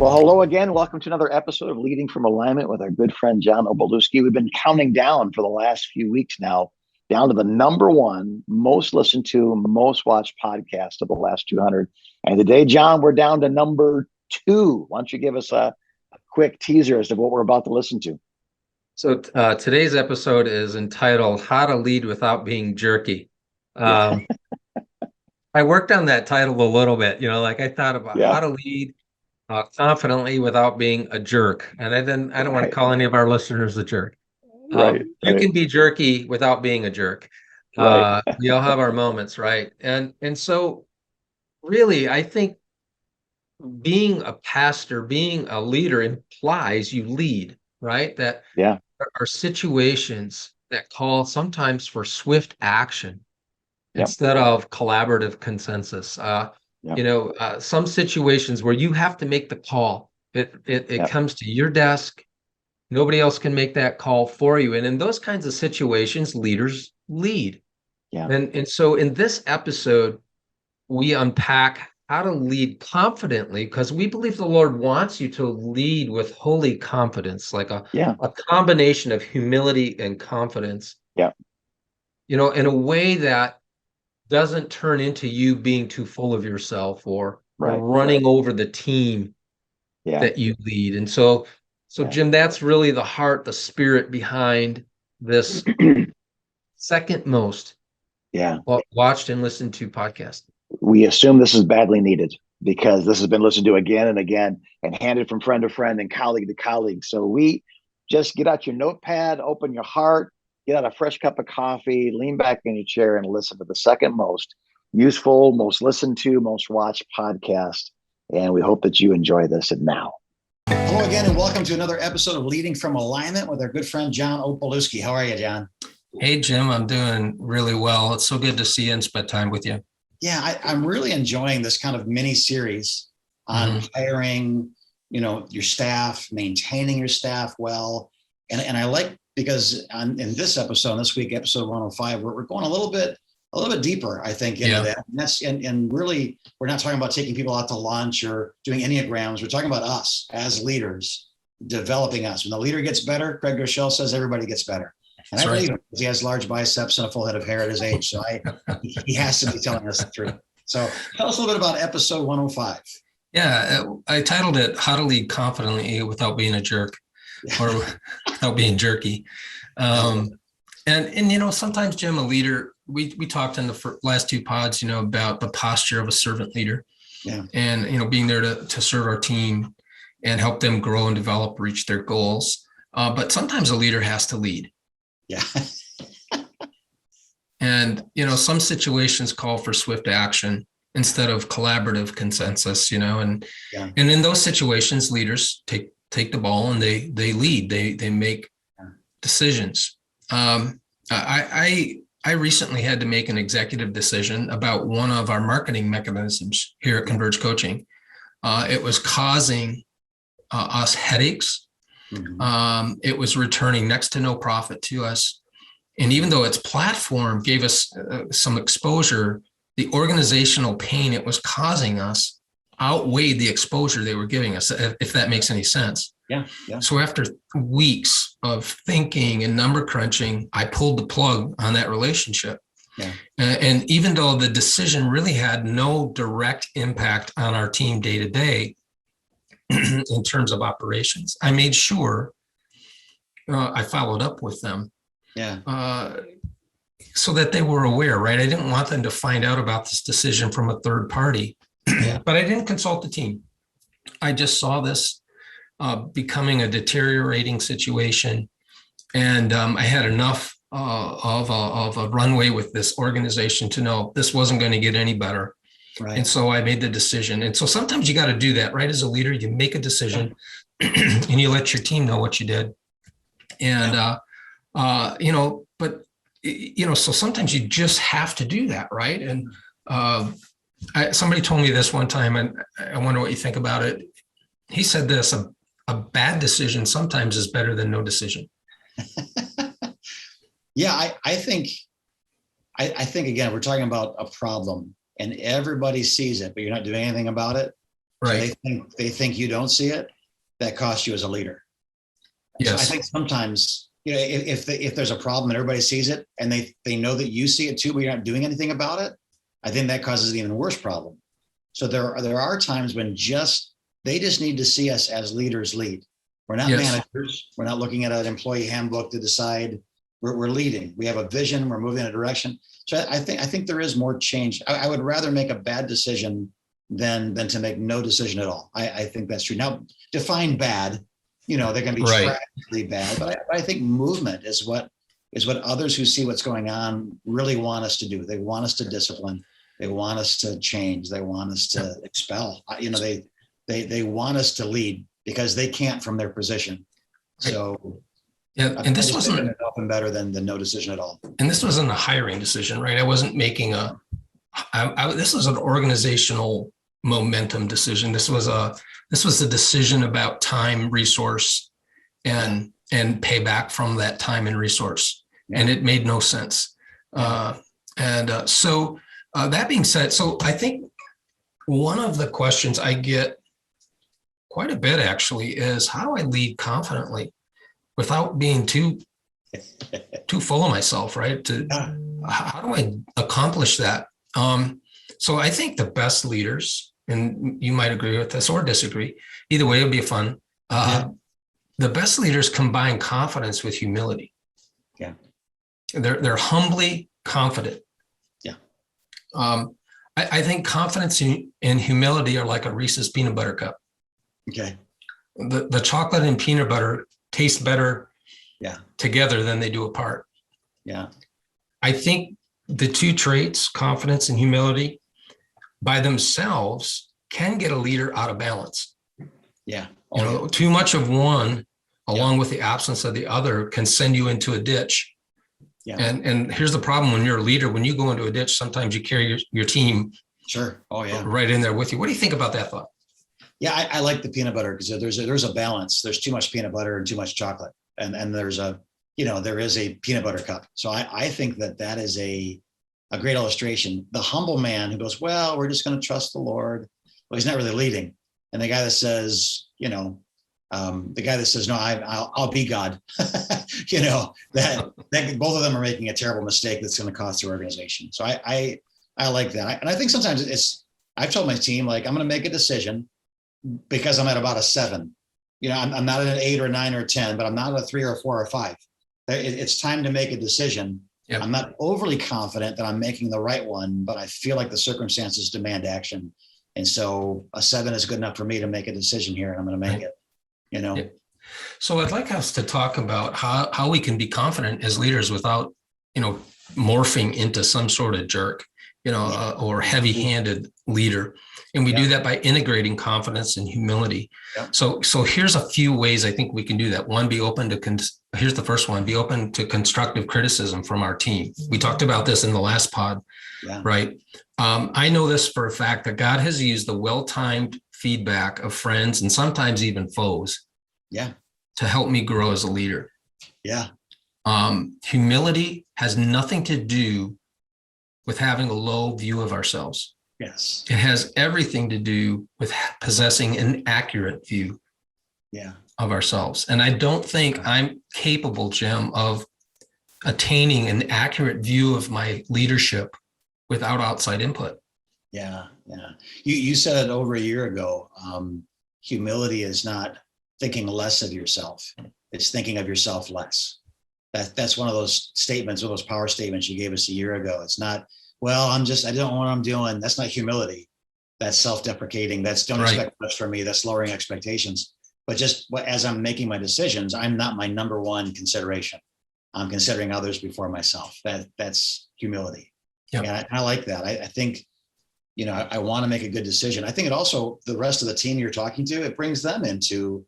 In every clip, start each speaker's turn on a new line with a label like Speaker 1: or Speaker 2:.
Speaker 1: Well, hello again. Welcome to another episode of Leading from Alignment with our good friend John Obolewski. We've been counting down for the last few weeks now, down to the number one most listened to, most watched podcast of the last 200. And today, John, we're down to number two. Why don't you give us a quick teaser as to what we're about to listen to?
Speaker 2: So today's episode is entitled "How to Lead Without Being Jerky." I worked on that title a little bit. I thought about how to lead confidently without being a jerk. And I don't want to call any of our listeners a jerk. You can be jerky without being a jerk. We all have our moments, right? And so really, I think being a pastor, being a leader implies you lead, right? That there are situations that call sometimes for swift action instead of collaborative consensus. Some situations where you have to make the call. It comes to your desk. Nobody else can make that call for you. And in those kinds of situations, leaders lead. And so in this episode, we unpack how to lead confidently, because we believe the Lord wants you to lead with holy confidence, like a combination of humility and confidence. In a way that doesn't turn into you being too full of yourself or running over the team that you lead. And so Jim, that's really the heart, the spirit behind this second most watched and listened to podcast.
Speaker 1: We assume this is badly needed because this has been listened to again and again and handed from friend to friend and colleague to colleague. So we just get out your notepad, open your heart, get out a fresh cup of coffee, lean back in your chair and listen to the second most useful, most listened to, most watched podcast. And we hope that you enjoy this now. Hello again, and welcome to another episode of Leading from Alignment with our good friend, John Obolewski. How are you, John?
Speaker 2: Hey, Jim, I'm doing really well. It's so good to see you and spend time with you.
Speaker 1: Yeah, I'm really enjoying this kind of mini series on hiring, your staff, maintaining your staff well. And I like, because in this episode, this week, episode 105, we're going a little bit deeper, I think, into that. And that's and really, we're not talking about taking people out to lunch or doing Enneagrams. We're talking about us as leaders, developing us. When the leader gets better, Craig Rochelle says everybody gets better. And I believe him because he has large biceps and a full head of hair at his age. So he has to be telling us the truth. So tell us a little bit about episode 105.
Speaker 2: Yeah, I titled it "How to Lead Confidently Without Being a Jerk," or without being jerky. And sometimes, Jim, a leader, we talked in the last two pods, about the posture of a servant leader. And, being there to serve our team and help them grow and develop, reach their goals. But sometimes a leader has to lead. And, some situations call for swift action instead of collaborative consensus, and in those situations, leaders take the ball and they lead, they make decisions. I recently had to make an executive decision about one of our marketing mechanisms here at Converge Coaching. It was causing us headaches. It was returning next to no profit to us. And even though its platform gave us some exposure, the organizational pain it was causing us outweighed the exposure they were giving us, if that makes any sense. So after weeks of thinking and number crunching, I pulled the plug on that relationship. And even though the decision really had no direct impact on our team day to day in terms of operations, I made sure I followed up with them. So that they were aware, right? I didn't want them to find out about this decision from a third party, but I didn't consult the team. I just saw this becoming a deteriorating situation. And I had enough of a runway with this organization to know this wasn't going to get any better. And so I made the decision. And so sometimes you got to do that, right? As a leader, you make a decision and you let your team know what you did. And, so sometimes you just have to do that, right? And somebody told me this one time, and I wonder what you think about it. He said this: a bad decision sometimes is better than no decision.
Speaker 1: I think again, we're talking about a problem, and everybody sees it, but you're not doing anything about it. So
Speaker 3: Right.
Speaker 1: they think you don't see it. That costs you as a leader.
Speaker 3: Yes.
Speaker 1: So I think sometimes, if there's a problem and everybody sees it and they know that you see it too, but you're not doing anything about it, I think that causes an even worse problem. So there are times when they just need to see us as leaders lead. We're not managers. We're not looking at an employee handbook to decide. We're leading. We have a vision. We're moving in a direction. So I think there is more change. I would rather make a bad decision than to make no decision at all. I think that's true. Now, define bad. They're going to be tragically bad, but I think movement is what others who see what's going on really want us to do. They want us to discipline. They want us to change. They want us to expel. They want us to lead because they can't from their position. So
Speaker 3: and this wasn't
Speaker 1: often better than no decision at all.
Speaker 3: And this wasn't a hiring decision, right? I wasn't making this was an organizational momentum decision. This was a decision about time, resource, and payback from that time and resource. Yeah. And it made no sense. So that being said, so I think one of the questions I get quite a bit actually is, how do I lead confidently without being too full of myself, right? How do I accomplish that? So I think the best leaders, and you might agree with this or disagree, either way, it'll be fun. The best leaders combine confidence with humility.
Speaker 1: Yeah.
Speaker 3: They're humbly confident.
Speaker 1: Yeah.
Speaker 3: I think confidence and humility are like a Reese's peanut butter cup.
Speaker 1: Okay.
Speaker 3: The chocolate and peanut butter taste better together than they do apart.
Speaker 1: Yeah.
Speaker 3: I think the two traits, confidence and humility, by themselves can get a leader out of balance.
Speaker 1: Yeah.
Speaker 3: Too much of one along with the absence of the other can send you into a ditch. Yeah. And here's the problem when you're a leader, when you go into a ditch, sometimes you carry your team right in there with you. What do you think about that thought?
Speaker 1: Yeah, I like the peanut butter because there's a balance. There's too much peanut butter and too much chocolate. And there is a peanut butter cup. So I think that is a great illustration. The humble man who goes, well, we're just going to trust the Lord. Well, he's not really leading. And the guy that says, no, I'll be God. that both of them are making a terrible mistake that's going to cost the organization. So I like that. And I think sometimes I've told my team, like, I'm going to make a decision because I'm at about a 7. I'm not at an 8 or 9 or 10, but I'm not at a 3 or 4 or 5. It's time to make a decision. Yep. I'm not overly confident that I'm making the right one, but I feel like the circumstances demand action. And so a 7 is good enough for me to make a decision here, and I'm going to make it, Yep.
Speaker 3: So I'd like us to talk about how we can be confident as leaders without, morphing into some sort of jerk, or heavy-handed leader. And we do that by integrating confidence and humility. Yeah. So here's a few ways I think we can do that. One, here's the first one, be open to constructive criticism from our team. We talked about this in the last pod, right? I know this for a fact that God has used the well-timed feedback of friends and sometimes even foes to help me grow as a leader.
Speaker 1: Yeah.
Speaker 3: Humility has nothing to do with having a low view of ourselves.
Speaker 1: Yes.
Speaker 3: It has everything to do with possessing an accurate view of ourselves. And I don't think I'm capable, Jim, of attaining an accurate view of my leadership without outside input.
Speaker 1: Yeah. You said it over a year ago. Humility is not thinking less of yourself. It's thinking of yourself less. That's one of those statements, one of those power statements you gave us a year ago. It's not, well, I don't know what I'm doing. That's not humility. That's self-deprecating. That's don't expect much from me. That's lowering expectations. But just as I'm making my decisions, I'm not my number one consideration. I'm considering others before myself. That's humility. Yep. And I like that. I think, I want to make a good decision. I think it also, the rest of the team you're talking to, it brings them into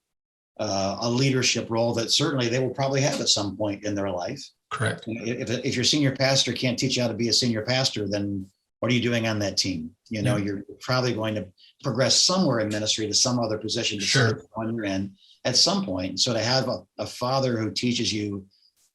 Speaker 1: a leadership role that certainly they will probably have at some point in their life.
Speaker 3: Correct.
Speaker 1: If your senior pastor can't teach you how to be a senior pastor, then what are you doing on that team? You're probably going to progress somewhere in ministry to some other position to serve on your end at some point. So to have a father who teaches you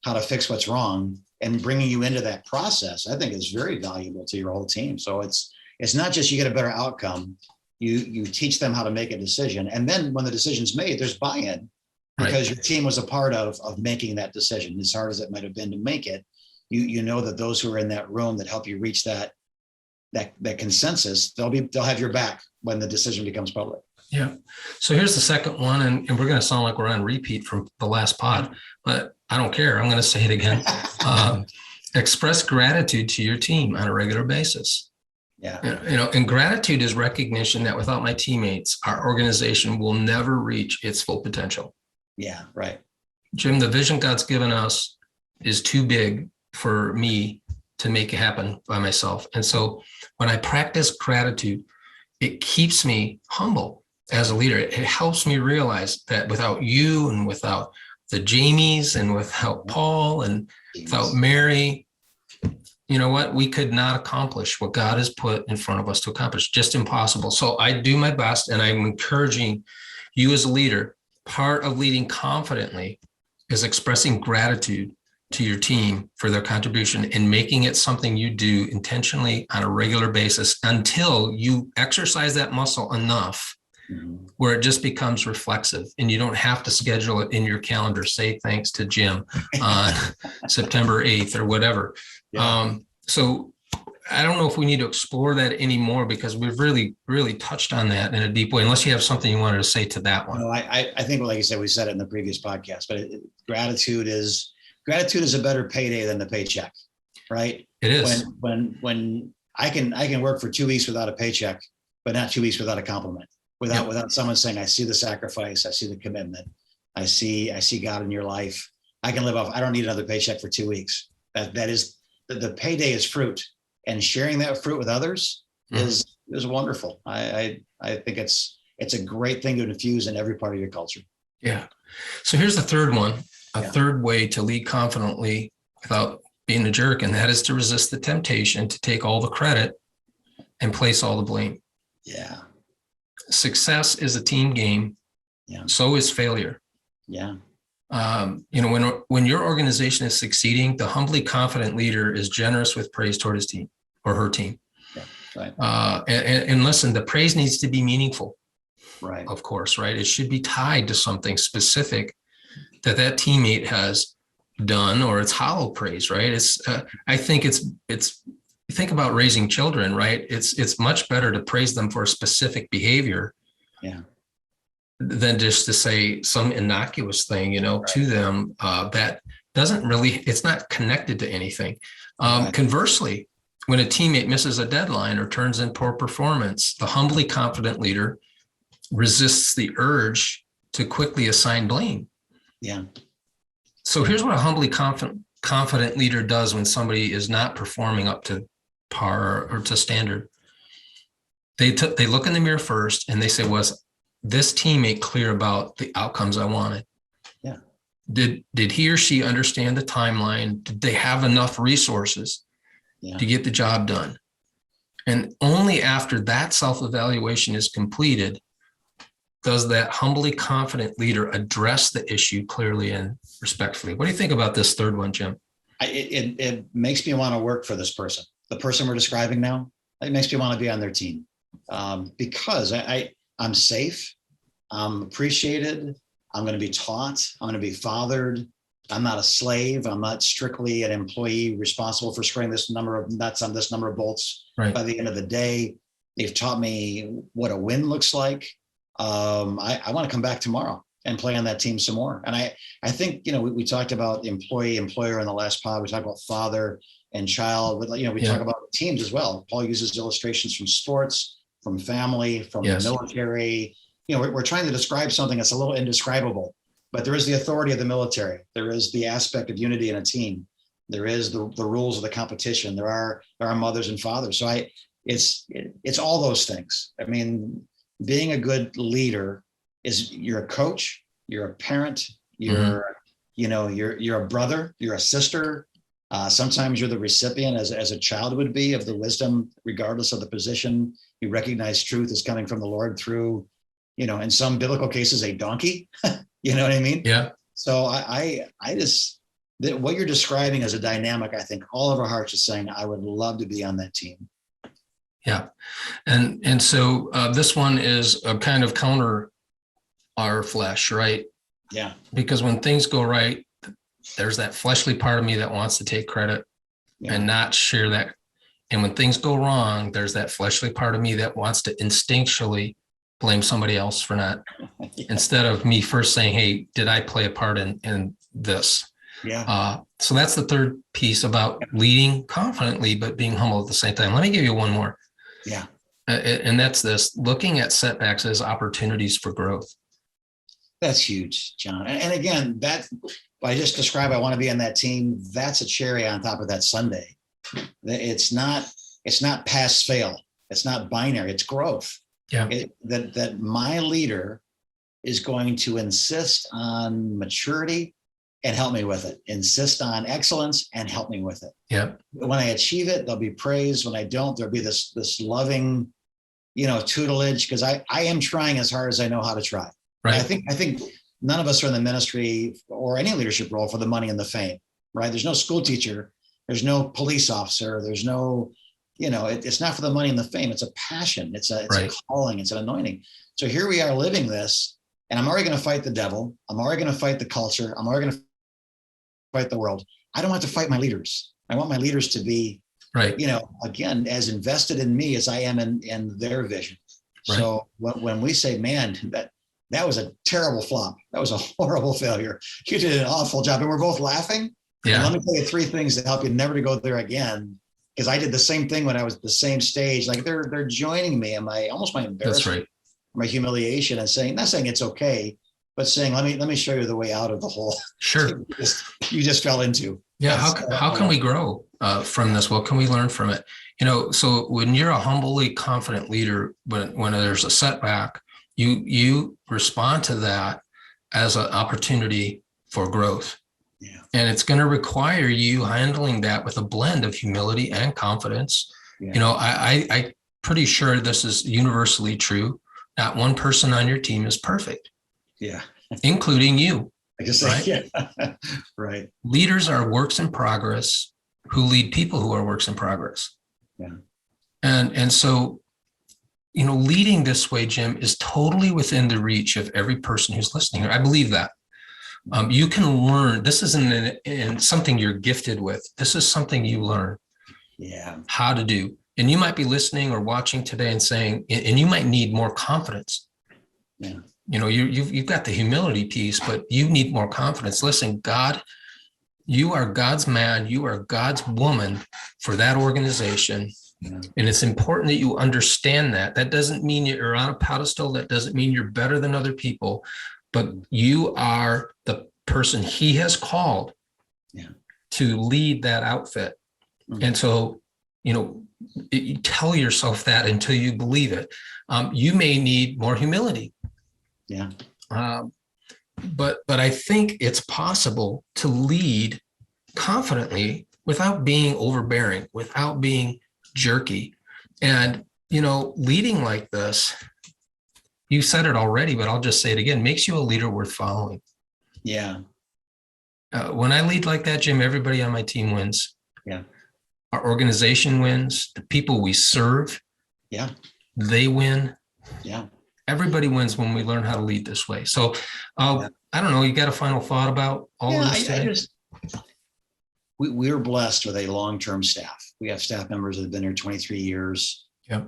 Speaker 1: how to fix what's wrong and bringing you into that process, I think is very valuable to your whole team. So it's not just you get a better outcome, you teach them how to make a decision. And then when the decision's made, there's buy-in because your team was a part of making that decision. As hard as it might have been to make it, you know that those who are in that room that help you reach that consensus, they'll have your back when the decision becomes public.
Speaker 3: Yeah. So here's the second one, and we're going to sound like we're on repeat from the last pod, but I don't care. I'm going to say it again. Express gratitude to your team on a regular basis.
Speaker 1: Yeah.
Speaker 3: And gratitude is recognition that without my teammates, our organization will never reach its full potential.
Speaker 1: Yeah. Right.
Speaker 3: Jim, the vision God's given us is too big for me to make it happen by myself. And so when I practice gratitude, it keeps me humble as a leader. It helps me realize that without you and without the Jamies and without Paul and without Mary, you know what? We could not accomplish what God has put in front of us to accomplish. Just impossible. So I do my best, and I'm encouraging you as a leader. Part of leading confidently is expressing gratitude to your team for their contribution and making it something you do intentionally on a regular basis until you exercise that muscle enough where it just becomes reflexive and you don't have to schedule it in your calendar. Say thanks to Jim on September 8th or whatever. Yeah. So I don't know if we need to explore that anymore because we've really, really touched on that in a deep way, unless you have something you wanted to say to that one.
Speaker 1: No, I think, like you said, we said it in the previous podcast, but gratitude is a better payday than the paycheck, right?
Speaker 3: It is.
Speaker 1: When I can work for 2 weeks without a paycheck, but not 2 weeks without a compliment, without someone saying, I see the sacrifice, I see the commitment, I see God in your life. I can live off. I don't need another paycheck for 2 weeks. That is the payday is fruit, and sharing that fruit with others is wonderful. I think it's a great thing to infuse in every part of your culture.
Speaker 3: Yeah. So here's the third one. Third way to lead confidently without being a jerk, and that is to resist the temptation to take all the credit and place all the blame.
Speaker 1: Yeah.
Speaker 3: Success is a team game.
Speaker 1: Yeah.
Speaker 3: So is failure.
Speaker 1: Yeah.
Speaker 3: When your organization is succeeding, the humbly confident leader is generous with praise toward his team or her team.
Speaker 1: Yeah. Right.
Speaker 3: And listen, the praise needs to be meaningful.
Speaker 1: Right.
Speaker 3: Of course, right? It should be tied to something specific that teammate has done, or it's hollow praise, right? I think think about raising children, right? It's much better to praise them for a specific behavior, than just to say some innocuous thing, to them that doesn't really, it's not connected to anything. Conversely, when a teammate misses a deadline or turns in poor performance, the humbly confident leader resists the urge to quickly assign blame.
Speaker 1: Yeah.
Speaker 3: So here's what a humbly confident leader does when somebody is not performing up to par or to standard. They look in the mirror first and they say, was this teammate clear about the outcomes I wanted?
Speaker 1: Yeah.
Speaker 3: Did he or she understand the timeline? Did they have enough resources to get the job done? And only after that self-evaluation is completed does that humbly confident leader address the issue clearly and respectfully. What do you think about this third one, Jim?
Speaker 1: It makes me want to work for this person. The person we're describing now, it makes me want to be on their team because I'm safe, I'm appreciated, I'm going to be taught, I'm going to be fathered. I'm not a slave. I'm not strictly an employee responsible for screwing this number of nuts on this number of bolts. Right. By the end of the day, they've taught me what a win looks like. I want to come back tomorrow and play on that team some more. And I think, we talked about employee, employer in the last pod. We talked about father and child, but we talk about teams as well. Paul uses illustrations from sports, from family, from the military. We're trying to describe something that's a little indescribable, but there is the authority of the military. There is the aspect of unity in a team. There is the rules of the competition. There are mothers and fathers. So it's all those things. I mean, being a good leader is you're a coach, you're a parent, you're a brother, you're a sister. Sometimes you're the recipient as a child would be of the wisdom, regardless of the position. You recognize truth is coming from the Lord through, in some biblical cases, a donkey, you know what I mean?
Speaker 3: Yeah.
Speaker 1: So what you're describing as a dynamic, I think all of our hearts are saying, I would love to be on that team.
Speaker 3: Yeah. And so this one is a kind of counter our flesh, right?
Speaker 1: Yeah.
Speaker 3: Because when things go right, there's that fleshly part of me that wants to take credit and not share that. And when things go wrong, there's that fleshly part of me that wants to instinctually blame somebody else for not, instead of me first saying, hey, did I play a part in this?
Speaker 1: Yeah.
Speaker 3: So that's the third piece about leading confidently, but being humble at the same time. Let me give you one more.
Speaker 1: Yeah.
Speaker 3: And that's this: looking at setbacks as opportunities for growth.
Speaker 1: That's huge, John. And again, that I just described, I want to be on that team. That's a cherry on top of that sundae. It's not pass fail. It's not binary. It's growth.
Speaker 3: Yeah.
Speaker 1: That my leader is going to insist on maturity and help me with it. Insist on excellence and help me with it.
Speaker 3: Yeah.
Speaker 1: When I achieve it, there'll be praise. When I don't, there'll be this loving, tutelage, because I am trying as hard as I know how to try.
Speaker 3: Right.
Speaker 1: I think none of us are in the ministry or any leadership role for the money and the fame, right? There's no school teacher, there's no police officer, there's no, it's not for the money and the fame. It's a passion. It's a calling. It's an anointing. So here we are living this, and I'm already going to fight the devil. I'm already going to fight the culture. I'm already going to fight the world. I don't want to fight my leaders. I want my leaders to be, again, as invested in me as I am in their vision. Right. So when we say, man, that was a terrible flop. That was a horrible failure. You did an awful job. And we're both laughing. Yeah. And let me tell you 3 things that help you never to go there again. Because I did the same thing when I was at the same stage. Like they're joining me in my embarrassment,
Speaker 3: that's right,
Speaker 1: my humiliation, and saying, not saying it's okay, but saying, let me show you the way out of the hole.
Speaker 3: Sure.
Speaker 1: you just fell into.
Speaker 3: Yeah. How can we grow from this? What can we learn from it? So when you're a humbly confident leader, when there's a setback, you respond to that as an opportunity for growth. Yeah. And it's going to require you handling that with a blend of humility and confidence. Yeah. I'm pretty sure this is universally true. Not one person on your team is perfect. Yeah. Including you.
Speaker 1: I just right? Yeah. Right.
Speaker 3: Leaders are works in progress who lead people who are works in progress. Yeah. And so, leading this way, Jim, is totally within the reach of every person who's listening here. I believe that. You can learn. This isn't something you're gifted with. This is something you learn how to do. And you might be listening or watching today and saying, and you might need more confidence. Yeah. You've got the humility piece, but you need more confidence. Listen, God, you are God's man. You are God's woman for that organization. Yeah. And it's important that you understand that. That doesn't mean you're on a pedestal. That doesn't mean you're better than other people. But you are the person he has called to lead that outfit. Mm-hmm. And so, you tell yourself that until you believe it. You may need more humility. Yeah. But I think it's possible to lead confidently without being overbearing, without being jerky. And, leading like this, you said it already, but I'll just say it again, makes you a leader worth following. Yeah. When I lead like that, Jim, everybody on my team wins. Yeah. Our organization wins. The people we serve, they win. Yeah. Everybody wins when we learn how to lead this way. So I don't know, you got a final thought about all of this today? We're blessed with a long-term staff. We have staff members that have been here 23 years. Yep.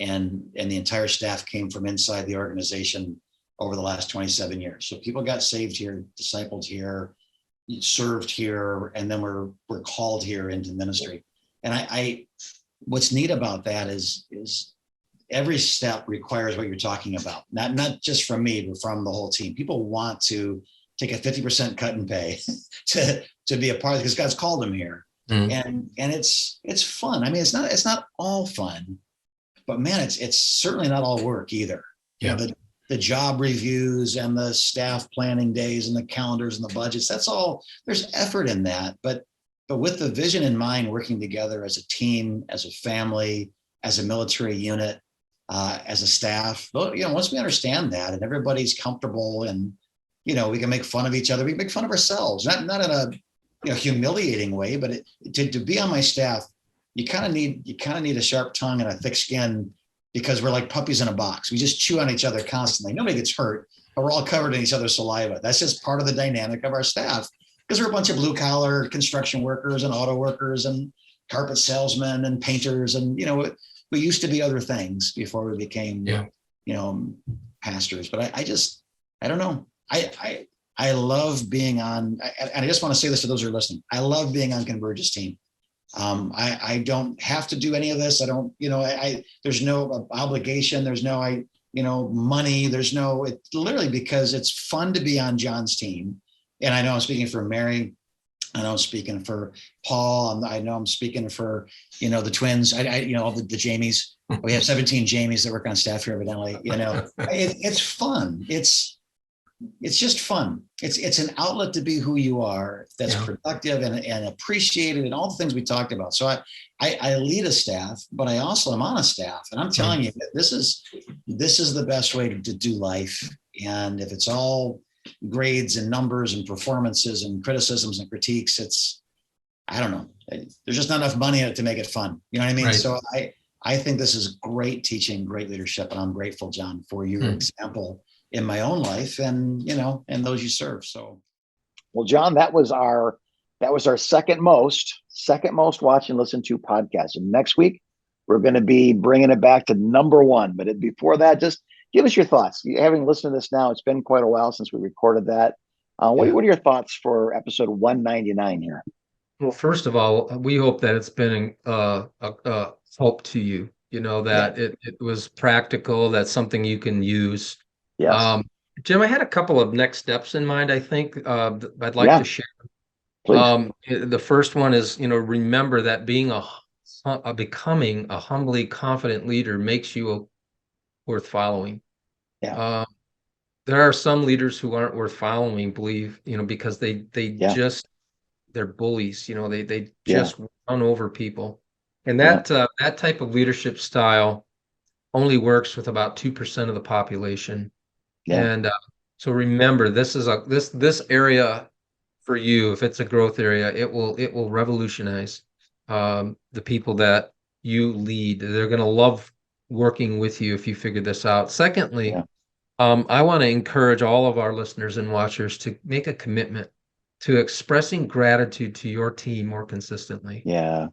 Speaker 3: And the entire staff came from inside the organization over the last 27 years. So people got saved here, discipled here, served here, and then we're called here into ministry. And I what's neat about that is every step requires what you're talking about. Not just from me, but from the whole team. People want to take a 50% cut in pay to be a part of it because God's called them here. Mm. And it's fun. I mean, it's not all fun. But man, it's certainly not all work either. Yeah. The job reviews and the staff planning days and the calendars and the budgets, that's all, there's effort in that. But with the vision in mind, working together as a team, as a family, as a military unit, as a staff, once we understand that and everybody's comfortable and, we can make fun of each other, we can make fun of ourselves, not in a humiliating way, but to be on my staff,
Speaker 1: you kind of need a sharp tongue and a thick skin, because we're like puppies in a box. We just chew on each other constantly. Nobody gets hurt, but we're all covered in each other's saliva. That's just part of the dynamic of our staff, because we're a bunch of blue collar construction workers and auto workers and carpet salesmen and painters. And, we used to be other things before we became, pastors. But I don't know. I love being on, and I just want to say this to those who are listening. I love being on Converge's team. I don't have to do any of this. I don't, there's no obligation. There's no, money. There's no, literally because it's fun to be on John's team. And I know I'm speaking for Mary. I know I'm speaking for Paul. I know I'm speaking for, the twins. All the Jamies. We have 17 Jamies that work on staff here, evidently. It's fun. It's just fun. It's an outlet to be who you are, that's productive and appreciated, and all the things we talked about. So I lead a staff, but I also am on a staff, and I'm telling you that this is the best way to do life. And if it's all grades and numbers and performances and criticisms and critiques, I don't know. There's just not enough money in it to make it fun. You know what I mean? Right. So I think this is great teaching, great leadership, and I'm grateful, John, for your example in my own life and those you serve. So,
Speaker 4: well, John, that was our second most watched and listened to podcast. And next week we're going to be bringing it back to number one. But before that, just give us your thoughts. Having listened to this now, it's been quite a while since we recorded that. What are your thoughts for episode 199 here?
Speaker 2: Well, first of all, we hope that it's been a help to you. That it was practical. That's something you can use.
Speaker 4: Yes.
Speaker 2: Jim, I had a couple of next steps in mind, I think, I'd like to share.
Speaker 4: Please.
Speaker 2: The first one is, remember that becoming a humbly confident leader makes you worth following.
Speaker 4: Yeah.
Speaker 2: There are some leaders who aren't worth following, because they're bullies, they just run over people. And that type of leadership style only works with about 2% of the population. Yeah. And so remember, this is this area for you. If it's a growth area, it will revolutionize the people that you lead. They're going to love working with you if you figure this out. Secondly, I want to encourage all of our listeners and watchers to make a commitment to expressing gratitude to your team more consistently.
Speaker 4: Yeah.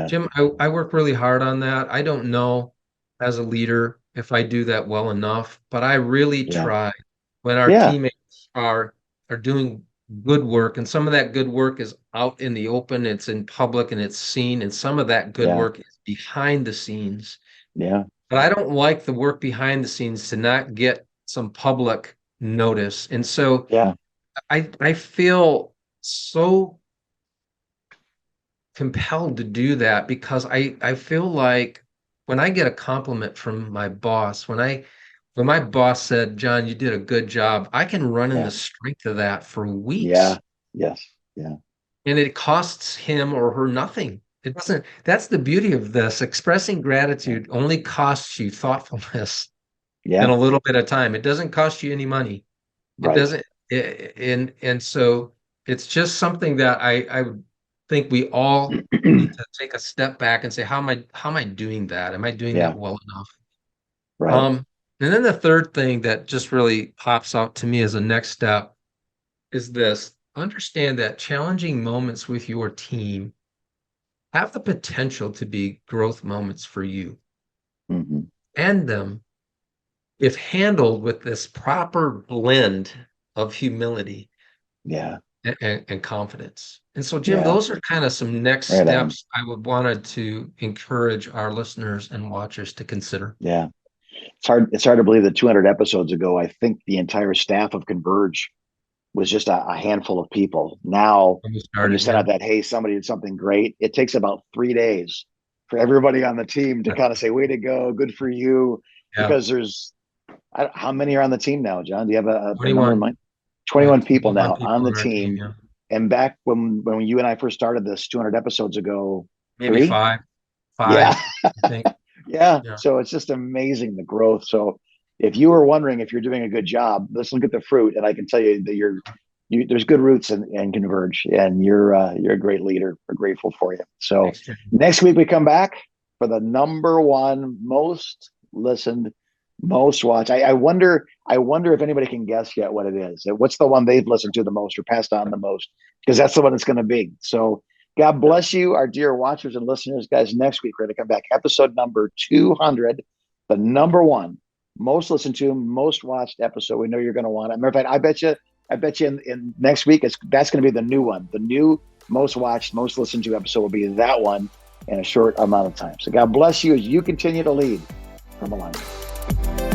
Speaker 2: Jim, I work really hard on that. I don't know as a leader if I do that well enough, but I really try. When our teammates are doing good work, and some of that good work is out in the open, it's in public and it's seen, and some of that good work is behind the scenes.
Speaker 4: Yeah.
Speaker 2: But I don't like the work behind the scenes to not get some public notice. And so I feel so compelled to do that, because I feel like when I get a compliment from my boss, when my boss said, "John, you did a good job," I can run in the strength of that for weeks.
Speaker 4: Yeah. Yes. Yeah.
Speaker 2: And it costs him or her nothing. It doesn't. That's the beauty of this. Expressing gratitude only costs you thoughtfulness and a little bit of time. It doesn't cost you any money. It doesn't. And so it's just something that I think we all need to take a step back and say, how am I doing that? Am I doing that well enough?
Speaker 4: Right.
Speaker 2: And then the third thing that just really pops out to me as a next step is this: understand that challenging moments with your team have the potential to be growth moments for you. And them, if handled with this proper blend of humility and confidence. And so, Jim, those are kind of some next steps I would wanted to encourage our listeners and watchers to consider.
Speaker 4: Yeah. It's hard to believe that 200 episodes ago, I think the entire staff of Converge was just a handful of people. Now, when you send out that, hey, somebody did something great, it takes about 3 days for everybody on the team to kind of say, way to go, good for you. Because there's, how many are on the team now, John? Do you have a number in mind? 21 people now on the team. And back when you and I first started this 200 episodes ago,
Speaker 2: maybe five.
Speaker 4: Yeah.
Speaker 2: I think.
Speaker 4: Yeah. So it's just amazing, the growth. So if you were wondering if you're doing a good job, let's look at the fruit. And I can tell you that there's good roots in Converge, and you're a great leader. We're grateful for you. So
Speaker 2: Thanks, Jerky.
Speaker 4: next week we come back for the number one most listened, most watched. I wonder if anybody can guess yet what it is. What's the one they've listened to the most or passed on the most? Because that's the one it's going to be. So God bless you, our dear watchers and listeners. Guys, next week we're going to come back. Episode number 200, the number one most listened to, most watched episode. We know you're going to want it. Matter of fact, I bet you in next week that's going to be the new one. The new most watched, most listened to episode will be that one in a short amount of time. So God bless you as you continue to lead from alignment.